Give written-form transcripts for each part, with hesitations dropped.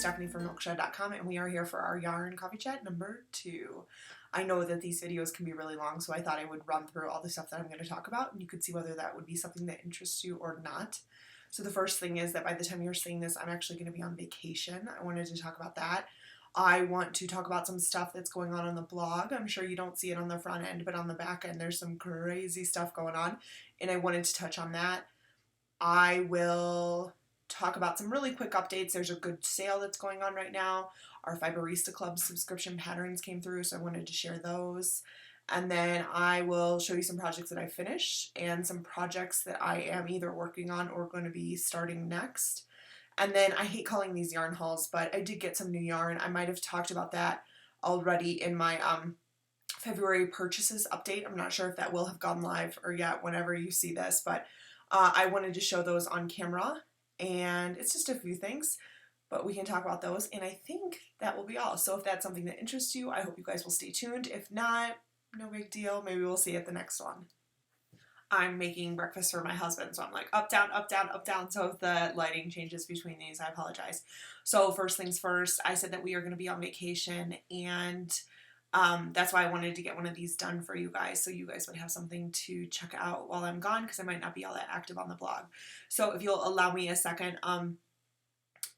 Stephanie from milkshed.com, and we are here for our yarn coffee chat number 2. I know that these videos can be really long, so I thought I would run through all the stuff that I'm going to talk about, and you could see whether that would be something that interests you or not. So the first thing is that by the time you're seeing this, I'm actually going to be on vacation. I wanted to talk about that. I want to talk about some stuff that's going on the blog. I'm sure you don't see it on the front end, but on the back end, there's some crazy stuff going on, and I wanted to touch on that. I will talk about some really quick updates. There's a good sale that's going on right now. Our Fiberista Club subscription patterns came through, so I wanted to share those. And then I will show you some projects that I finished and some projects that I am either working on or going to be starting next. And then I hate calling these yarn hauls, but I did get some new yarn. I might have talked about that already in my February purchases update. I'm not sure if that will have gone live or yet whenever you see this, but I wanted to show those on camera. And it's just a few things, but we can talk about those, and I think that will be all. So if that's something that interests you, I hope you guys will stay tuned. If not, no big deal. Maybe we'll see you at the next one. I'm making breakfast for my husband, so I'm like up, down, up, down, up, down. So if the lighting changes between these, I apologize. So first things first, I said that we are going to be on vacation, and that's why I wanted to get one of these done for you guys, so you guys would have something to check out while I'm gone, because I might not be all that active on the blog. So if you'll allow me a second,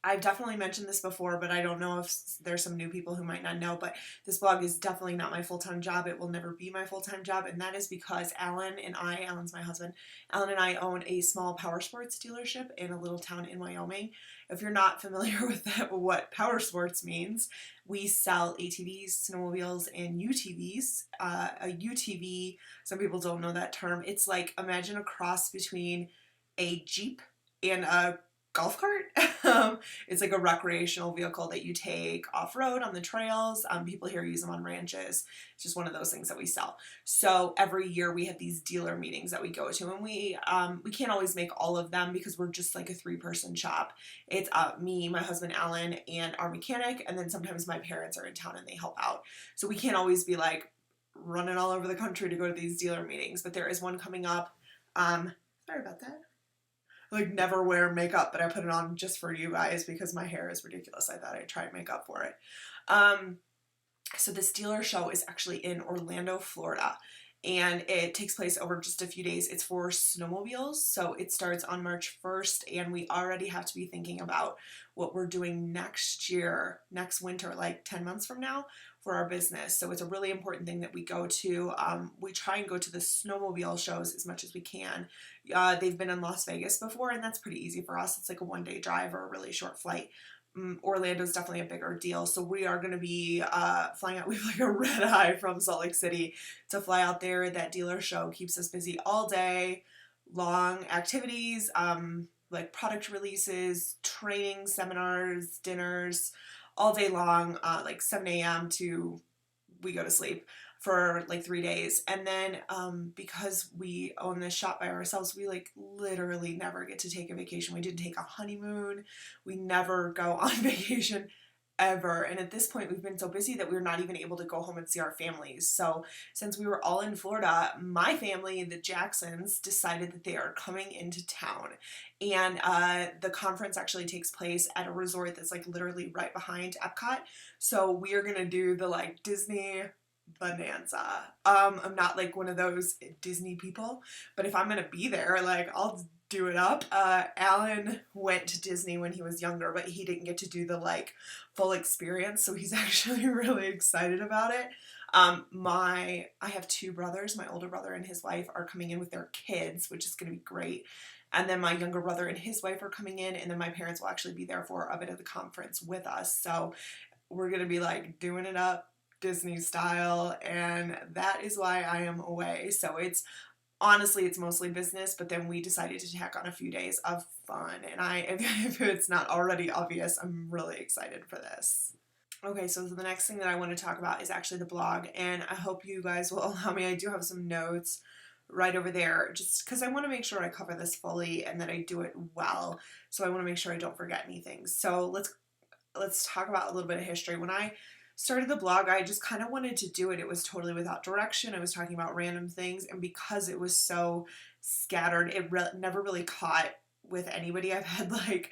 I've definitely mentioned this before, but I don't know if there's some new people who might not know, but this blog is definitely not my full-time job. It will never be my full-time job, and that is because Alan's my husband, Alan and I own a small power sports dealership in a little town in Wyoming. If you're not familiar with what power sports means, we sell ATVs, snowmobiles, and UTVs. A UTV, some people don't know that term. It's like, imagine a cross between a Jeep and a golf cart. It's like a recreational vehicle that you take off-road on the trails. People here use them on ranches. It's just one of those things that we sell. So every year we have these dealer meetings that we go to, and we can't always make all of them because we're just like a 3-person shop. It's me, my husband Alan, and our mechanic, and then sometimes my parents are in town and they help out. So we can't always be like running all over the country to go to these dealer meetings, but there is one coming up. Sorry about that. Like, never wear makeup, but I put it on just for you guys because my hair is ridiculous. I thought I'd try and make up for it. So this dealer show is actually in Orlando, Florida, and it takes place over just a few days. It's for snowmobiles, so it starts on March 1st, and we already have to be thinking about what we're doing next year, next winter, like 10 months from now, for our business. So it's a really important thing that we go to. We try and go to the snowmobile shows as much as we can. They've been in Las Vegas before, and that's pretty easy for us. It's like a one-day drive or a really short flight. Orlando's definitely a bigger deal, so we are going to be flying out. We have like a red eye from Salt Lake City to fly out there. That dealer show keeps us busy all day long. Activities, like product releases, training, seminars, dinners, all day long, like 7 a.m. to we go to sleep for like 3 days. And then because we own this shop by ourselves, we like literally never get to take a vacation. We didn't take a honeymoon. We never go on vacation ever. And at this point, we've been so busy that we're not even able to go home and see our families. So since we were all in Florida, my family, the Jacksons, decided that they are coming into town. And the conference actually takes place at a resort that's like literally right behind Epcot. So we are going to do the like Disney bonanza. I'm not like one of those Disney people, but if I'm going to be there, like I'll do it up. Alan went to Disney when he was younger, but he didn't get to do the like full experience, so he's actually really excited about it. I have 2 brothers. My older brother and his wife are coming in with their kids, which is going to be great. And then my younger brother and his wife are coming in, and then my parents will actually be there for a bit of the conference with us. So we're going to be like doing it up Disney style, and that is why I am away. So honestly, it's mostly business, but then we decided to tack on a few days of fun, and if it's not already obvious, I'm really excited for this. Okay, so the next thing that I want to talk about is actually the blog, and I hope you guys will allow me. I do have some notes right over there, just because I want to make sure I cover this fully and that I do it well, so I want to make sure I don't forget anything. So let's talk about a little bit of history. When I started the blog, I just kind of wanted to do it. It was totally without direction. I was talking about random things, and because it was so scattered, it never really caught with anybody. I've had like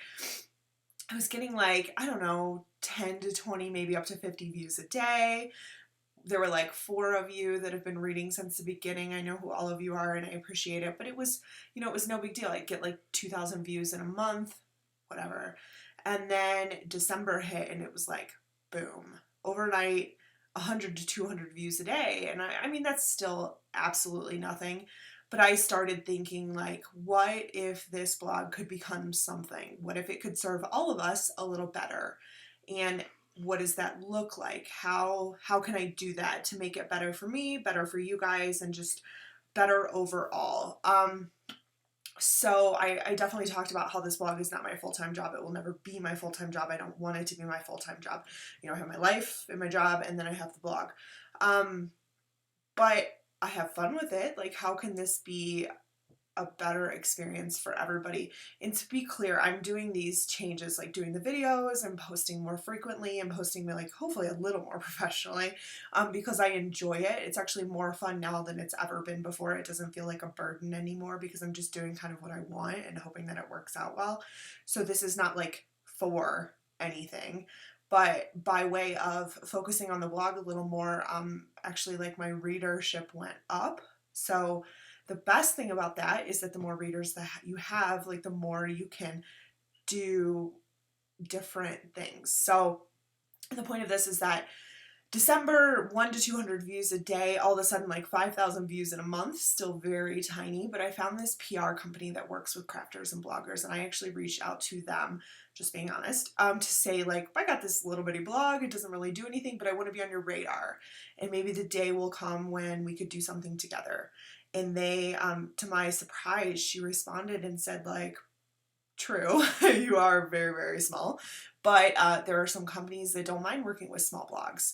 I was getting like, I don't know, 10 to 20, maybe up to 50 views a day. There were like 4 of you that have been reading since the beginning. I know who all of you are and I appreciate it, but it was, it was no big deal. I'd get like 2,000 views in a month, whatever. And then December hit and it was like, boom, overnight, 100 to 200 views a day. And I mean, that's still absolutely nothing. But I started thinking, like, what if this blog could become something? What if it could serve all of us a little better? And what does that look like? How can I do that to make it better for me, better for you guys, and just better overall? So I definitely talked about how this blog is not my full-time job. It will never be my full-time job. I don't want it to be my full-time job. I have my life and my job, and then I have the blog. But I have fun with it. Like, how can this be a better experience for everybody? And to be clear, I'm doing these changes, like doing the videos and posting more frequently and posting like hopefully a little more professionally, because I enjoy it. It's actually more fun now than it's ever been before. It doesn't feel like a burden anymore because I'm just doing kind of what I want and hoping that it works out well. So this is not like for anything, but by way of focusing on the blog a little more, actually like my readership went up. So the best thing about that is that the more readers that you have, like the more you can do different things. So the point of this is that December, 1 to 200 views a day, all of a sudden like 5,000 views in a month, still very tiny, but I found this PR company that works with crafters and bloggers, and I actually reached out to them, just being honest, to say like, I got this little bitty blog, it doesn't really do anything, but I want to be on your radar, and maybe the day will come when we could do something together. And they, to my surprise, she responded and said like, true, you are very, very small, but there are some companies that don't mind working with small blogs.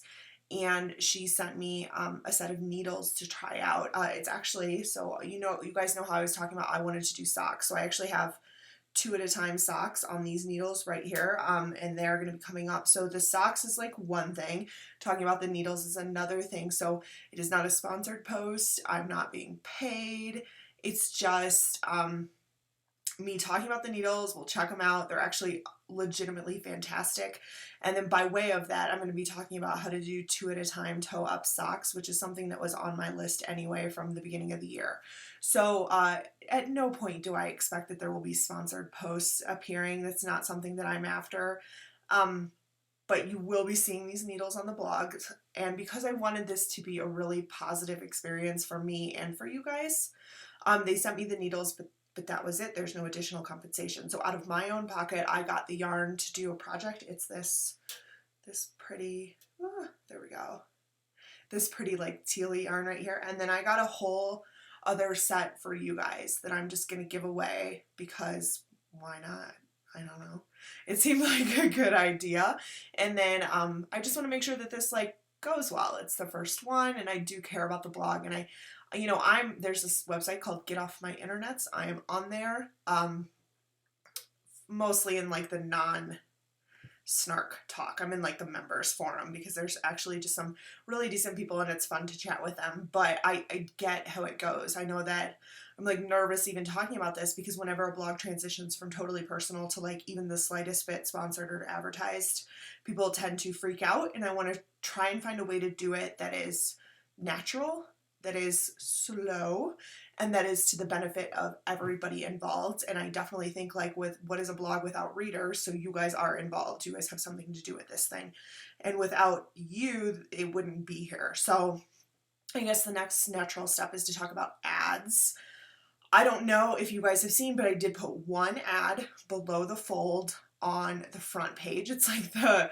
And she sent me a set of needles to try out. It's actually, so you guys know how I was talking about I wanted to do socks. So I actually have 2 at a time socks on these needles right here, and they're going to be coming up. So the socks is like one thing, talking about the needles is another thing. So it is not a sponsored post. I'm not being paid. It's just me talking about the needles. We'll check them out. They're actually legitimately fantastic. And then by way of that, I'm going to be talking about how to do 2 at a time toe up socks, which is something that was on my list anyway from the beginning of the year. So at no point do I expect that there will be sponsored posts appearing. That's not something that I'm after. But you will be seeing these needles on the blog. And because I wanted this to be a really positive experience for me and for you guys, they sent me the needles, but that was it. There's no additional compensation. So out of my own pocket, I got the yarn to do a project. It's this pretty, there we go. This pretty like tealy yarn right here. And then I got a whole other set for you guys that I'm just going to give away because why not? I don't know. It seemed like a good idea. And then I just want to make sure that this like goes well. It's the first one and I do care about the blog, and there's this website called Get Off My Internets. I am on there, mostly in like the non-snark talk. I'm in like the members forum because there's actually just some really decent people and it's fun to chat with them. But I get how it goes. I know that I'm like nervous even talking about this because whenever a blog transitions from totally personal to like even the slightest bit sponsored or advertised, people tend to freak out, and I want to try and find a way to do it that is natural, that is slow, and that is to the benefit of everybody involved. And I definitely think like with what is a blog without readers, so you guys are involved, you guys have something to do with this thing, and without you it wouldn't be here. So I guess the next natural step is to talk about ads. I don't know if you guys have seen, but I did put one ad below the fold on the front page. It's like the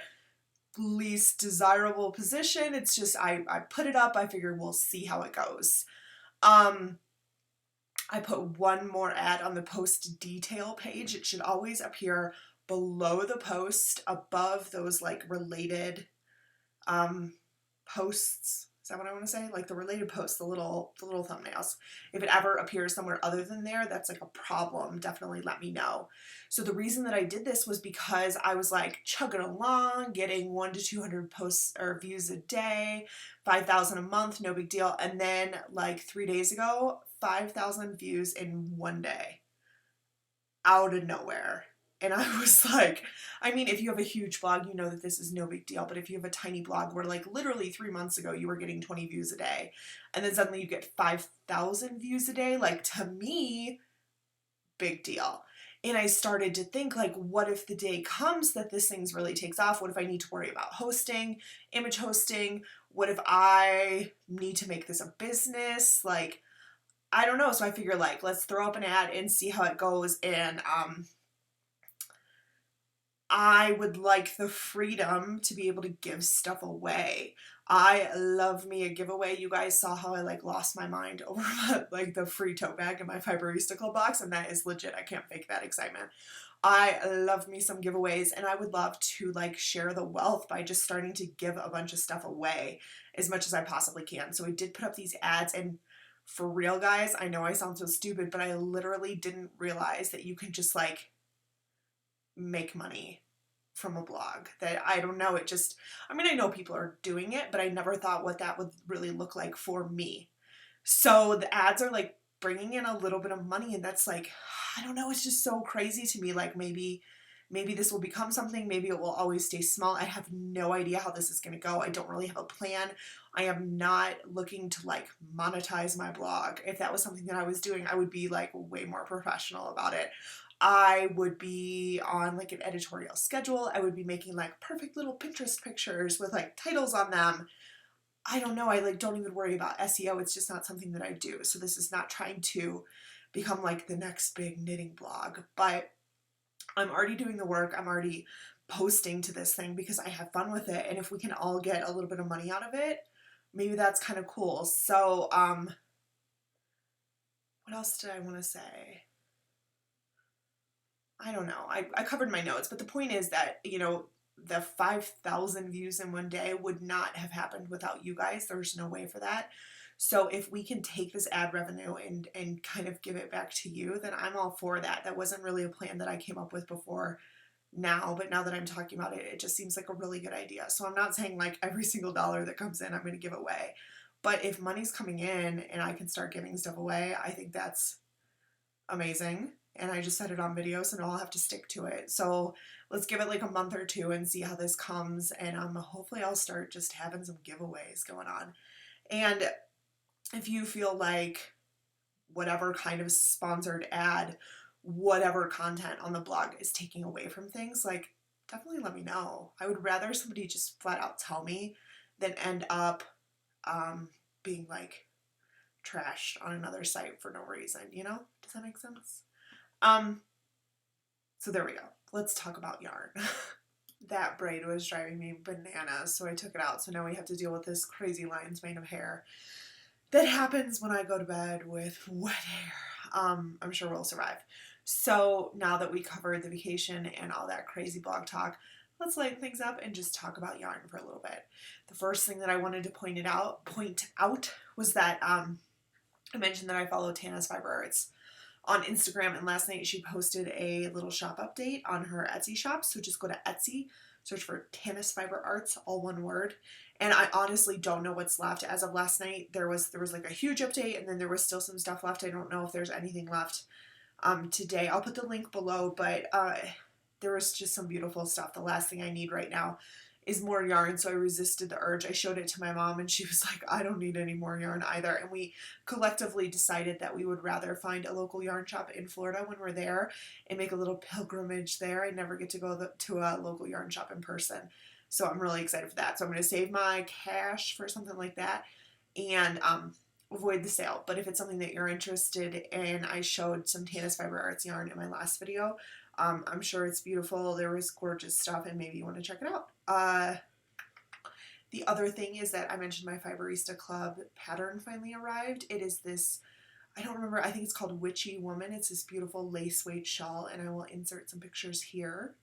least desirable position. It's just, I put it up. I figured we'll see how it goes. I put one more ad on the post detail page. It should always appear below the post, above those like related posts. Is that what I want to say? Like the related posts, the little thumbnails. If it ever appears somewhere other than there, that's like a problem. Definitely let me know. So the reason that I did this was because I was like chugging along, getting 1 to 200 posts or views a day, 5,000 a month, no big deal. And then like 3 days ago, 5,000 views in one day. Out of nowhere. And I was like, I mean, if you have a huge blog, you know that this is no big deal. But if you have a tiny blog where like literally 3 months ago you were getting 20 views a day and then suddenly you get 5,000 views a day, like to me, big deal. And I started to think like, what if the day comes that this thing's really takes off? What if I need to worry about hosting, image hosting? What if I need to make this a business? Like, I don't know. So I figure like, let's throw up an ad and see how it goes. And I would like the freedom to be able to give stuff away. I love me a giveaway. You guys saw how I like lost my mind over like the free tote bag in my Fiberista Club box, and that is legit. I can't fake that excitement. I love me some giveaways, and I would love to like share the wealth by just starting to give a bunch of stuff away as much as I possibly can. So I did put up these ads, and for real guys, I know I sound so stupid, but I literally didn't realize that you can just like make money from a blog. That I don't know, it just, I mean, I know people are doing it, but I never thought what that would really look like for me. So the ads are like bringing in a little bit of money, and that's like, I don't know, it's just so crazy to me. Like maybe this will become something, maybe it will always stay small. I have no idea how this is going to go. I don't really have a plan. I am not looking to like monetize my blog. If that was something that I was doing, I would be like way more professional about it. I would be on like an editorial schedule. I would be making like perfect little Pinterest pictures with like titles on them. I don't know. I like don't even worry about SEO. It's just not something that I do. So this is not trying to become like the next big knitting blog, but I'm already doing the work. I'm already posting to this thing because I have fun with it. And if we can all get a little bit of money out of it, maybe that's kind of cool. So, what else did I want to say? I don't know. I covered my notes, but the point is that, you know, the 5,000 views in one day would not have happened without you guys. There's no way for that. So if we can take this ad revenue and kind of give it back to you, then I'm all for that. That wasn't really a plan that I came up with before now, but now that I'm talking about it, it just seems like a really good idea. So I'm not saying like every single dollar that comes in, I'm going to give away. But if money's coming in and I can start giving stuff away, I think that's amazing. And I just said it on video, so now I'll have to stick to it. So let's give it like a month or two and see how this comes. And hopefully I'll start just having some giveaways going on. And if you feel like whatever kind of sponsored ad, whatever content on the blog is taking away from things, like definitely let me know. I would rather somebody just flat out tell me than end up being like trashed on another site for no reason, you know? Does that make sense? So there we go. Let's talk about yarn. That braid was driving me bananas, so I took it out. So now we have to deal with this crazy lion's mane of hair that happens when I go to bed with wet hair. I'm sure we'll survive. So now that we covered the vacation and all that crazy blog talk, let's lighten things up and just talk about yarn for a little bit. The first thing that I wanted to point out was that I mentioned that I follow Tana's Fiber Arts on Instagram, and last night she posted a little shop update on her Etsy shop. So just go to Etsy, search for Tana's Fiber Arts, all one word. And I honestly don't know what's left. As of last night, there was like a huge update, and then there was still some stuff left. I don't know if there's anything left today. I'll put the link below, but there was just some beautiful stuff. The last thing I need right now is more yarn, so I resisted the urge. I showed it to my mom, and she was like, I don't need any more yarn either. And we collectively decided that we would rather find a local yarn shop in Florida when we're there and make a little pilgrimage there. I never get to go to a local yarn shop in person. So I'm really excited for that. So I'm going to save my cash for something like that and avoid the sale. But if it's something that you're interested in, I showed some Tana's Fiber Arts yarn in my last video. I'm sure it's beautiful. There was gorgeous stuff, and maybe you want to check it out. The other thing is that I mentioned my Fiberista Club pattern finally arrived. It is this, I don't remember, I think it's called Witchy Woman. It's this beautiful lace weight shawl, and I will insert some pictures here.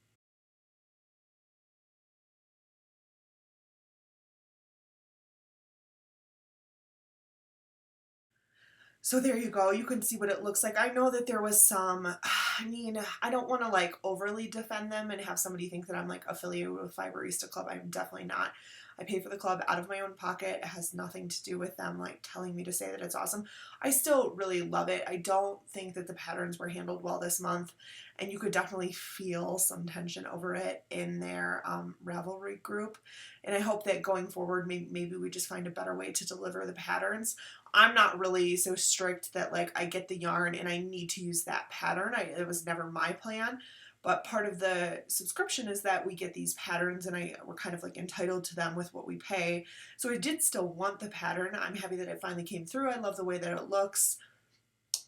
So there you go. You can see what it looks like. I know that there was some, I mean, I don't want to like overly defend them and have somebody think that I'm like affiliated with Fiberista Club. I'm definitely not. I pay for the club out of my own pocket. It has nothing to do with them like telling me to say that it's awesome. I still really love it. I don't think that the patterns were handled well this month, and you could definitely feel some tension over it in their Ravelry group. And I hope that going forward, maybe we just find a better way to deliver the patterns. I'm not really so strict that like I get the yarn and I need to use that pattern. It was never my plan. But part of the subscription is that we get these patterns, and we're kind of like entitled to them with what we pay. So I did still want the pattern. I'm happy that it finally came through. I love the way that it looks.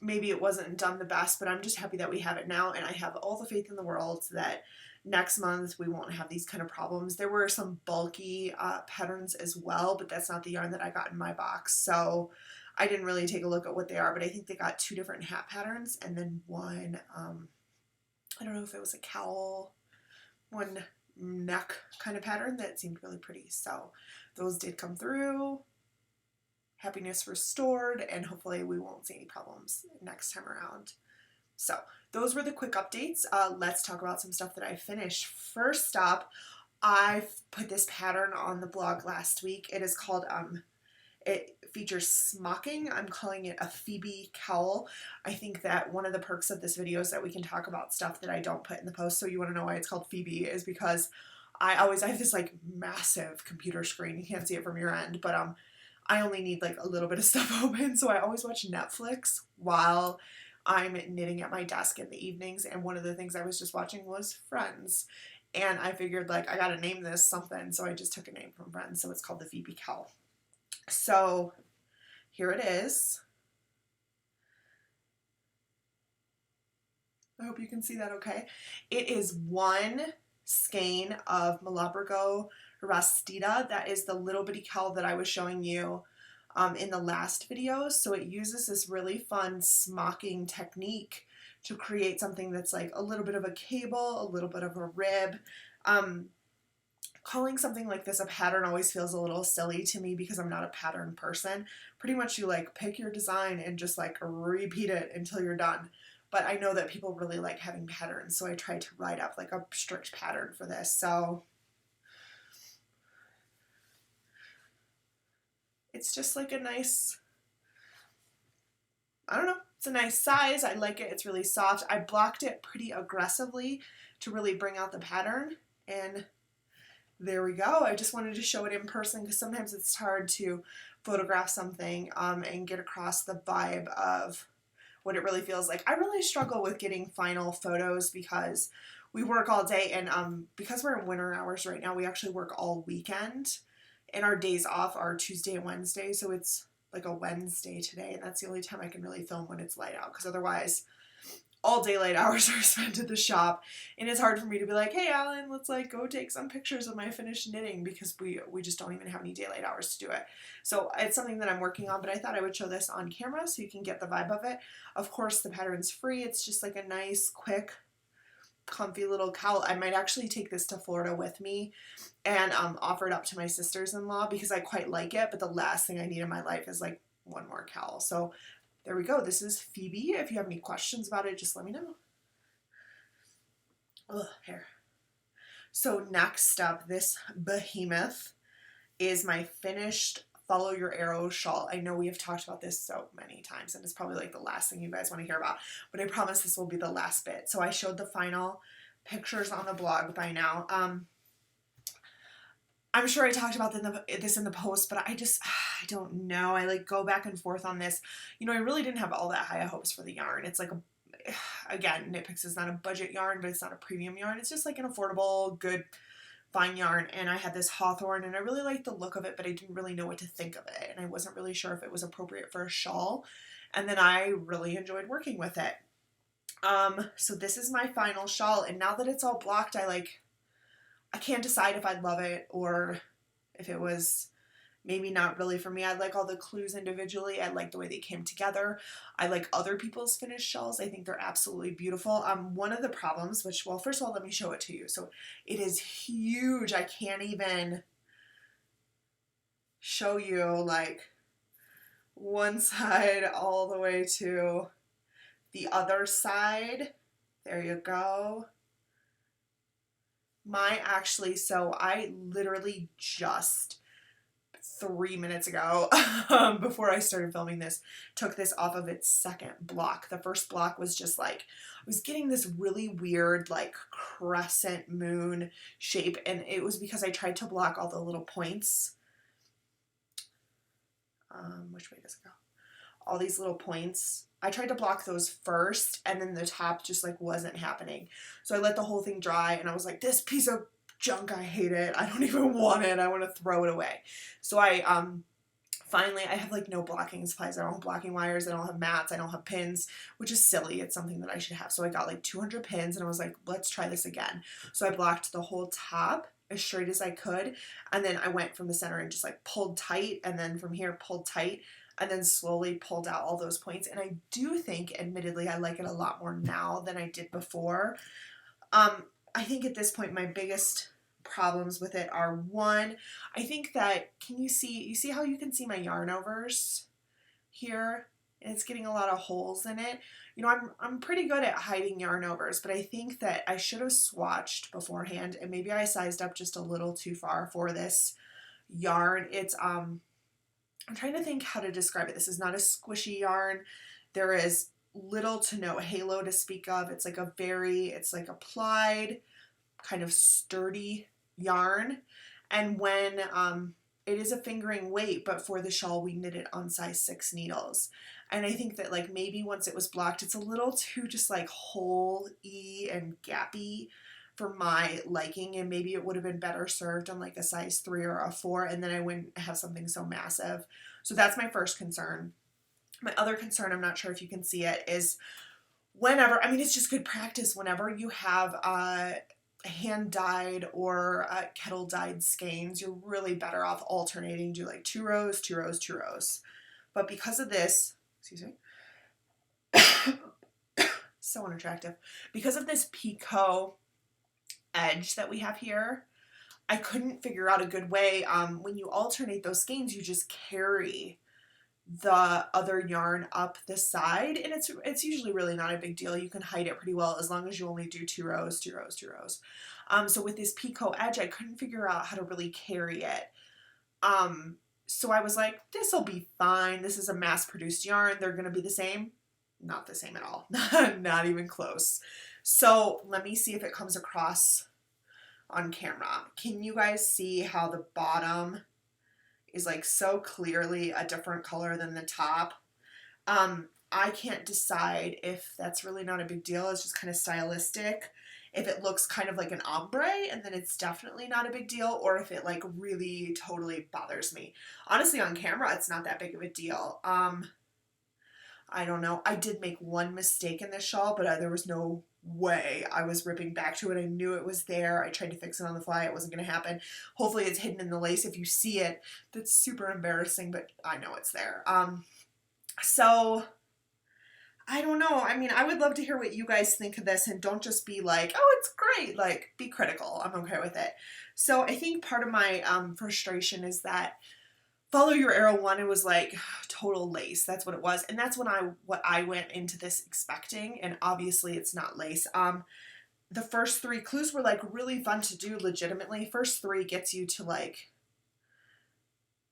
Maybe it wasn't done the best, but I'm just happy that we have it now, and I have all the faith in the world that next month we won't have these kind of problems. There were some bulky patterns as well, but that's not the yarn that I got in my box, so I didn't really take a look at what they are, but I think they got 2 different hat patterns, and then one, I don't know if it was a cowl, one neck kind of pattern that seemed really pretty. So those did come through. Happiness restored, and hopefully we won't see any problems next time around. So those were the quick updates. Let's talk about some stuff that I finished. First up, I put this pattern on the blog last week. It is called, it features smocking. I'm calling it a Phoebe Cowl. I think that one of the perks of this video is that we can talk about stuff that I don't put in the post. So you want to know why it's called Phoebe is because I have this like massive computer screen. You can't see it from your end, but I only need like a little bit of stuff open. So I always watch Netflix while I'm knitting at my desk in the evenings. And one of the things I was just watching was Friends. And I figured like I gotta name this something. So I just took a name from Friends. So it's called the Phoebe Cowl. So here it is. I hope you can see that okay. It is one skein of Malabrigo Rastita. That is the little bitty cowl that I was showing you in the last video. So it uses this really fun smocking technique to create something that's like a little bit of a cable, a little bit of a rib. Calling something like this a pattern always feels a little silly to me because I'm not a pattern person. Pretty much you like pick your design and just like repeat it until you're done. But I know that people really like having patterns, so I tried to write up like a strict pattern for this. So it's just like a nice, I don't know, it's a nice size. I like it. It's really soft. I blocked it pretty aggressively to really bring out the pattern, and there we go. I just wanted to show it in person because sometimes it's hard to photograph something and get across the vibe of what it really feels like. I really struggle with getting final photos because we work all day, and because we're in winter hours right now, we actually work all weekend, and our days off are Tuesday and Wednesday, so it's like a Wednesday today, and that's the only time I can really film when it's light out, because otherwise all daylight hours are spent at the shop, and it's hard for me to be like, hey Alan, let's like go take some pictures of my finished knitting, because we just don't even have any daylight hours to do it. So it's something that I'm working on, but I thought I would show this on camera so you can get the vibe of it. Of course the pattern's free. It's just like a nice quick comfy little cowl. I might actually take this to Florida with me and offer it up to my sisters-in-law because I quite like it, but the last thing I need in my life is like one more cowl. So there we go. This is Phoebe. If you have any questions about it, just let me know. Ugh, hair. So next up, this behemoth is my finished Follow Your Arrow shawl. I know we have talked about this so many times, and it's probably like the last thing you guys want to hear about, but I promise this will be the last bit. So I showed the final pictures on the blog by now. I'm sure I talked about this in the post, but I don't know. I like go back and forth on this. You know, I really didn't have all that high hopes for the yarn. It's like again, Knit Picks is not a budget yarn, but it's not a premium yarn. It's just like an affordable, good, fine yarn. And I had this Hawthorn, and I really liked the look of it, but I didn't really know what to think of it. And I wasn't really sure if it was appropriate for a shawl. And then I really enjoyed working with it. So this is my final shawl. And now that it's all blocked, I can't decide if I'd love it or if it was maybe not really for me. I like all the clues individually. I like the way they came together. I like other people's finished shawls. I think they're absolutely beautiful. One of the problems, well, first of all, let me show it to you. So it is huge. I can't even show you like one side all the way to the other side. There you go. So I literally just 3 minutes ago, before I started filming this, took this off of its second block. The first block was just like, I was getting this really weird like crescent moon shape, and it was because I tried to block all the little points. Which way does it go? All these little points. I tried to block those first, and then the top just like wasn't happening. So I let the whole thing dry, and I was like, this piece of junk, I hate it. I don't even want it. I want to throw it away. So I finally, I have like no blocking supplies. I don't have blocking wires. I don't have mats. I don't have pins, which is silly. It's something that I should have. So I got like 200 pins, and I was like, let's try this again. So I blocked the whole top as straight as I could, and then I went from the center and just like pulled tight, and then from here pulled tight, and then slowly pulled out all those points. And I do think, admittedly, I like it a lot more now than I did before. I think at this point my biggest problems with it are, one, I think that, you see how you can see my yarn overs here? And it's getting a lot of holes in it. You know, I'm pretty good at hiding yarn overs, but I think that I should have swatched beforehand, and maybe I sized up just a little too far for this yarn. It's I'm trying to think how to describe it. This is not a squishy yarn. There is little to no halo to speak of. It's like it's like applied, kind of sturdy yarn. And when it is a fingering weight, but for the shawl we knit it on size 6 needles. And I think that like maybe once it was blocked, it's a little too just like hole-y and gappy for my liking, and maybe it would have been better served on like a size 3 or a 4, and then I wouldn't have something so massive. So that's my first concern. My other concern, I'm not sure if you can see it, is whenever, I mean, it's just good practice, whenever you have hand-dyed or kettle-dyed skeins, you're really better off alternating, do like 2 rows, 2 rows, 2 rows. But because of this, excuse me, so unattractive, because of this picot edge that we have here, I couldn't figure out a good way. When you alternate those skeins, you just carry the other yarn up the side, and it's usually really not a big deal. You can hide it pretty well as long as you only do 2 rows, 2 rows, 2 rows. So with this picot edge, I couldn't figure out how to really carry it. So I was like, this will be fine. This is a mass-produced yarn. They're going to be the same. Not the same at all. Not even close. So let me see if it comes across on camera. Can you guys see how the bottom is like so clearly a different color than the top? I can't decide if that's really not a big deal. It's just kind of stylistic. If it looks kind of like an ombre, and then it's definitely not a big deal, or if it like really totally bothers me. Honestly, on camera, it's not that big of a deal. I don't know. I did make one mistake in this shawl, but there was no way I was ripping back to it. I knew it was there. I tried to fix it on the fly. It wasn't going to happen. Hopefully it's hidden in the lace. If you see it, that's super embarrassing, but I know it's there. So I don't know. I mean, I would love to hear what you guys think of this, and don't just be like, oh, it's great. Like, be critical. I'm okay with it. So I think part of my frustration is that Follow Your Arrow 1, it was like total lace. That's what it was. And that's what I went into this expecting. And obviously it's not lace. The first 3 clues were like really fun to do legitimately. First 3 gets you to like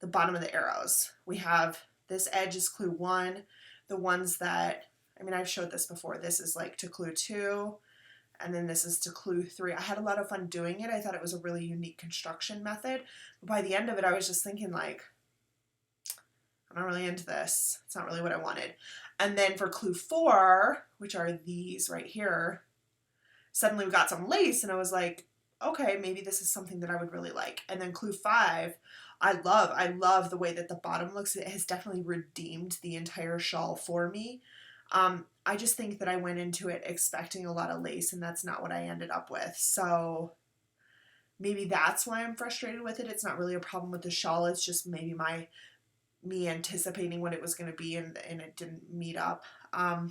the bottom of the arrows. We have this edge is clue 1. The ones that, I mean, I've showed this before. This is like to clue 2. And then this is to clue 3. I had a lot of fun doing it. I thought it was a really unique construction method. But by the end of it, I was just thinking like, I'm not really into this. It's not really what I wanted. And then for clue 4, which are these right here, suddenly we got some lace, and I was like, okay, maybe this is something that I would really like. And then clue 5, I love the way that the bottom looks. It has definitely redeemed the entire shawl for me. I just think that I went into it expecting a lot of lace, and that's not what I ended up with. So maybe that's why I'm frustrated with it. It's not really a problem with the shawl. It's just maybe me anticipating what it was going to be, and it didn't meet up. I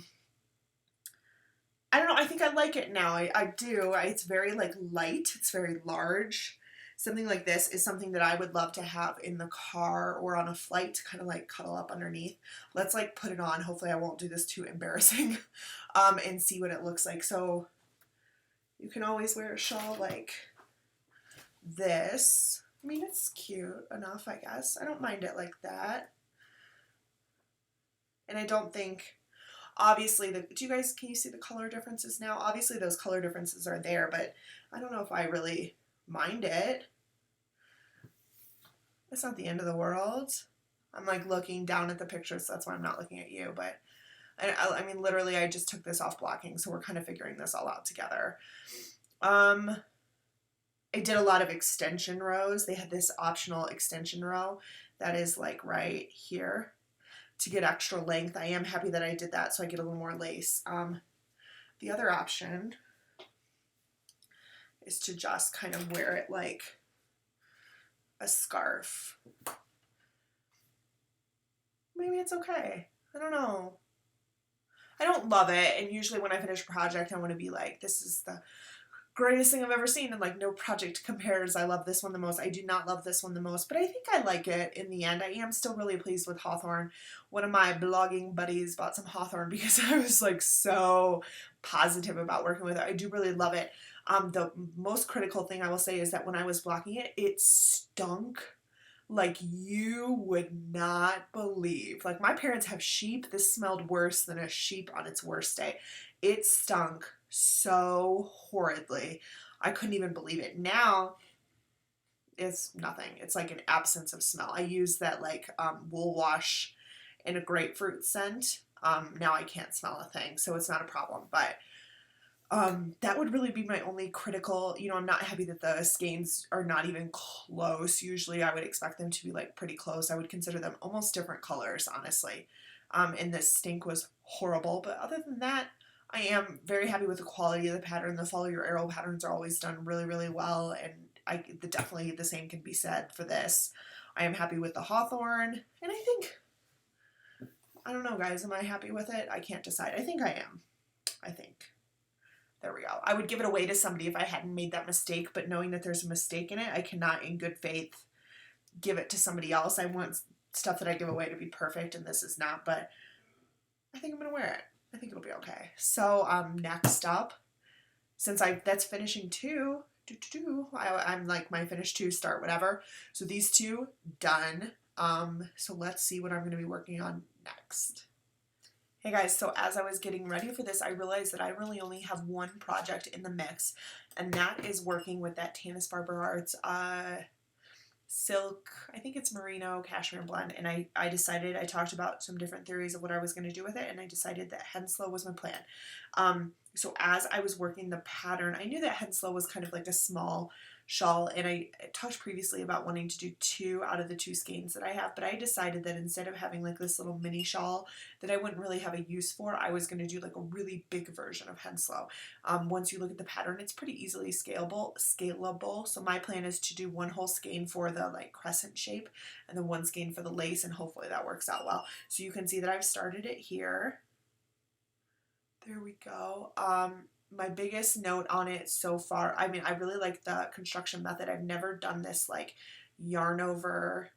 don't know. I think I like it now. I do. It's very like light. It's very large. Something like this is something that I would love to have in the car or on a flight to kind of like cuddle up underneath. Let's like put it on. Hopefully I won't do this too embarrassing, and see what it looks like. So you can always wear a shawl like this. I mean, it's cute enough, I guess. I don't mind it like that. And I don't think, obviously, can you see the color differences now? Obviously those color differences are there, but I don't know if I really mind it. It's not the end of the world. I'm like looking down at the picture, so that's why I'm not looking at you, but I mean, literally, I just took this off blocking, so we're kind of figuring this all out together. I did a lot of extension rows. They had this optional extension row that is like right here to get extra length. I am happy that I did that so I get a little more lace. The other option is to just kind of wear it like a scarf. Maybe it's okay. I don't know. I don't love it, and usually when I finish a project, I want to be like, this is the greatest thing I've ever seen, and like no project compares. I love this one the most. I do not love this one the most, but I think I like it in the end. I am still really pleased with Hawthorne. One of my blogging buddies bought some Hawthorne because I was like so positive about working with it. I do really love it. The most critical thing I will say is that when I was blocking it, it stunk like you would not believe. Like, my parents have sheep. This smelled worse than a sheep on its worst day. It stunk so horridly. I couldn't even believe it. Now it's nothing. It's like an absence of smell. I use that like wool wash and a grapefruit scent. Now I can't smell a thing, so it's not a problem. But that would really be my only critical, I'm not happy that the skeins are not even close. Usually I would expect them to be like pretty close. I would consider them almost different colors, honestly. And the stink was horrible. But other than that, I am very happy with the quality of the pattern. The follow your arrow patterns are always done really, really well. And definitely the same can be said for this. I am happy with the Hawthorne. And I don't know, guys, am I happy with it? I can't decide. I think I am. I think. There we go. I would give it away to somebody if I hadn't made that mistake, but knowing that there's a mistake in it, I cannot in good faith give it to somebody else. I want stuff that I give away to be perfect, and this is not, but I think I'm going to wear it. I think it'll be okay. So next up, since that's finishing two, I'm like my finish two, start whatever. So these two, done. So let's see what I'm going to be working on next. Hey guys, so as I was getting ready for this, I realized that I really only have one project in the mix, and that is working with that Tanis Barber Arts silk, I think it's merino cashmere blend, and I decided, I talked about some different theories of what I was going to do with it, and I decided that Henslow was my plan. So as I was working the pattern, I knew that Henslow was kind of like a small shawl, and I talked previously about wanting to do 2 out of the 2 skeins that I have, but I decided that instead of having like this little mini shawl that I wouldn't really have a use for, I was going to do like a really big version of Henslow. Once you look at the pattern, it's pretty easily scalable, so my plan is to do 1 whole skein for the like crescent shape, and then 1 skein for the lace, and hopefully that works out well. So you can see that I've started it here. There we go. My biggest note on it so far, I mean, I really like the construction method. I've never done this like yarn over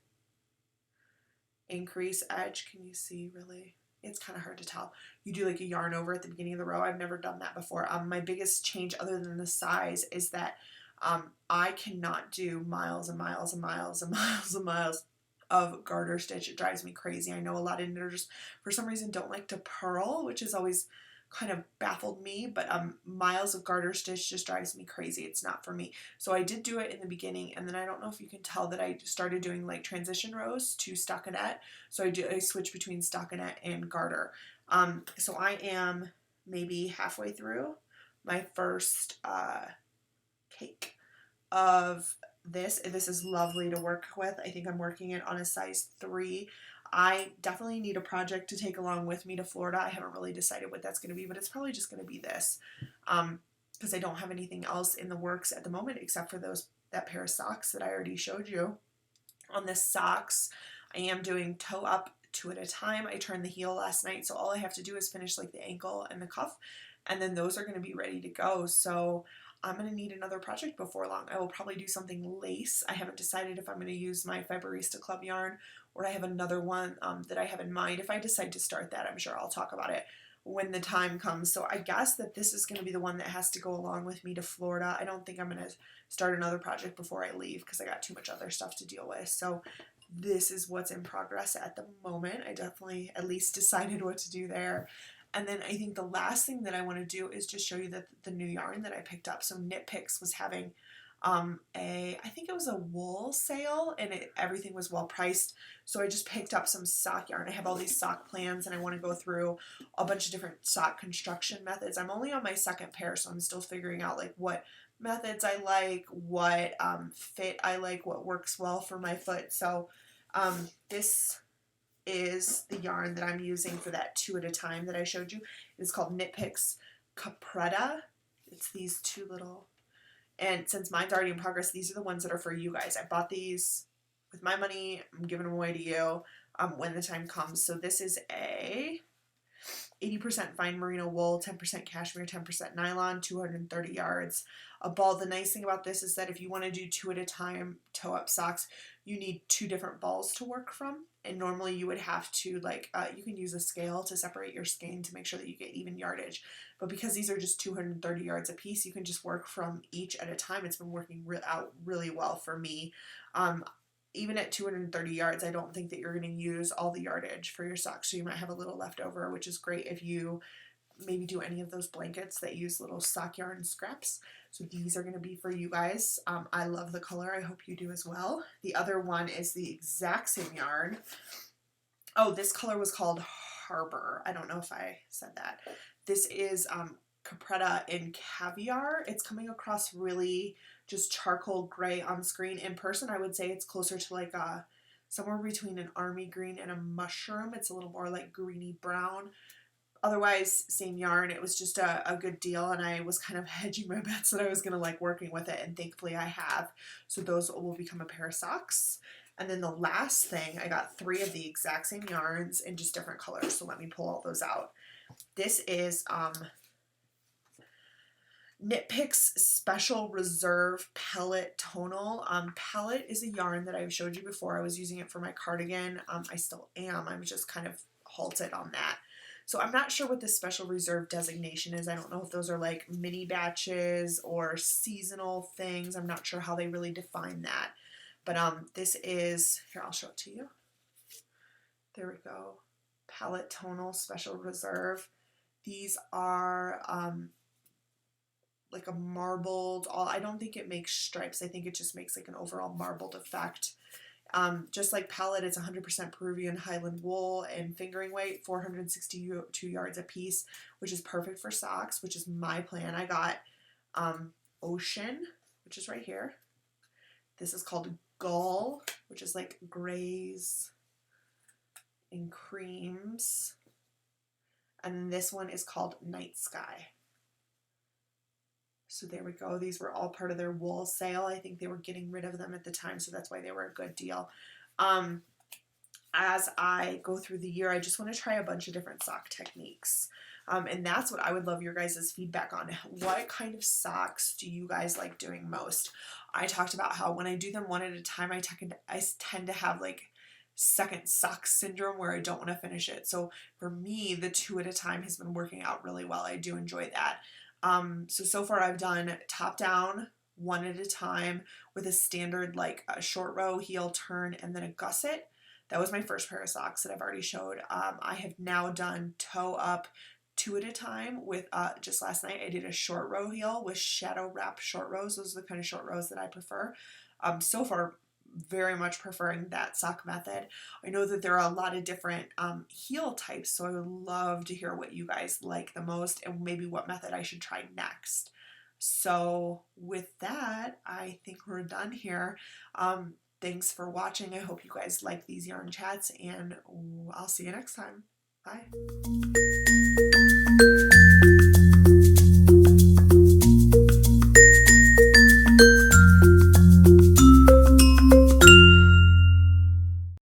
increase edge. Can you see really? It's kind of hard to tell. You do like a yarn over at the beginning of the row. I've never done that before. My biggest change other than the size is that I cannot do miles and miles and miles and miles and miles of garter stitch. It drives me crazy. I know a lot of knitters for some reason don't like to purl, which is always kind of baffled me, but miles of garter stitch just drives me crazy. It's not for me. So I did do it in the beginning, and then I don't know if you can tell that I started doing like transition rows to stockinette. So I switch between stockinette and garter. So I am maybe halfway through my first cake of this. This is lovely to work with. I think I'm working it on a size 3. I definitely need a project to take along with me to Florida. I haven't really decided what that's going to be, but it's probably just going to be this, because I don't have anything else in the works at the moment except for that pair of socks that I already showed you. On the socks, I am doing toe up 2 at a time. I turned the heel last night, so all I have to do is finish like the ankle and the cuff, and then those are going to be ready to go. So I'm going to need another project before long. I will probably do something lace. I haven't decided if I'm going to use my Fiberista Club yarn, or I have another one that I have in mind. If I decide to start that, I'm sure I'll talk about it when the time comes. So I guess that this is going to be the one that has to go along with me to Florida. I don't think I'm going to start another project before I leave because I got too much other stuff to deal with. So this is what's in progress at the moment. I definitely at least decided what to do there. And then I think the last thing that I want to do is just show you the new yarn that I picked up. So Knit Picks was having I think it was a wool sale, and everything was well priced. So I just picked up some sock yarn. I have all these sock plans, and I want to go through a bunch of different sock construction methods. I'm only on my second pair, so I'm still figuring out like what methods I like, what fit I like, what works well for my foot. So this is the yarn that I'm using for that 2 at a time that I showed you. It's called Knit Picks Capretta. It's these two little, and since mine's already in progress, these are the ones that are for you guys. I bought these with my money. I'm giving them away to you when the time comes. So this is a 80% fine merino wool, 10% cashmere, 10% nylon, 230 yards. A ball. The nice thing about this is that if you want to do 2 at a time toe-up socks, you need 2 different balls to work from. And normally you would have to, like, you can use a scale to separate your skein to make sure that you get even yardage. But because these are just 230 yards a piece, you can just work from each at a time. It's been working out really well for me. Even at 230 yards, I don't think that you're going to use all the yardage for your socks. So you might have a little left over, which is great if you maybe do any of those blankets that use little sock yarn scraps. So these are going to be for you guys. I love the color. I hope you do as well. The other one is the exact same yarn. Oh, this color was called Harbor. I don't know if I said that. This is Capretta in Caviar. It's coming across really just charcoal gray on screen. In person, I would say it's closer to like somewhere between an army green and a mushroom. It's a little more like greeny brown. Otherwise, same yarn. It was just a good deal, and I was kind of hedging my bets that I was going to like working with it, and thankfully I have. So those will become a pair of socks. And then the last thing, I got 3 of the exact same yarns in just different colors. So let me pull all those out. This is Knit Picks Special Reserve Pellet Tonal. Pellet is a yarn that I've showed you before. I was using it for my cardigan. I still am. I'm just kind of halted on that. So I'm not sure what this special reserve designation is. I don't know if those are like mini batches or seasonal things. I'm not sure how they really define that. But this is, here, I'll show it to you. There we go. Pellet Tonal Special Reserve. These are like a marbled, I don't think it makes stripes. I think it just makes like an overall marbled effect. Just like Pellet, it's 100% Peruvian Highland wool and fingering weight, 462 yards a piece, which is perfect for socks, which is my plan. I got Ocean, which is right here. This is called Gull, which is like grays and creams. And this one is called Night Sky. So there we go. These were all part of their wool sale. I think they were getting rid of them at the time, so that's why they were a good deal. As I go through the year, I just want to try a bunch of different sock techniques. And that's what I would love your guys' feedback on. What kind of socks do you guys like doing most? I talked about how when I do them 1 at a time, I tend to have like second sock syndrome where I don't want to finish it. So for me, the 2 at a time has been working out really well. I do enjoy that. So far I've done top down 1 at a time with a standard like a short row, heel turn, and then a gusset. That was my first pair of socks that I've already showed. I have now done toe up 2 at a time with, just last night I did a short row heel with shadow wrap short rows. Those are the kind of short rows that I prefer. So far, very much preferring that sock method. I know that there are a lot of different heel types, so I would love to hear what you guys like the most and maybe what method I should try next. So with that, I think we're done here. Thanks for watching. I hope you guys like these yarn chats, and I'll see you next time. Bye.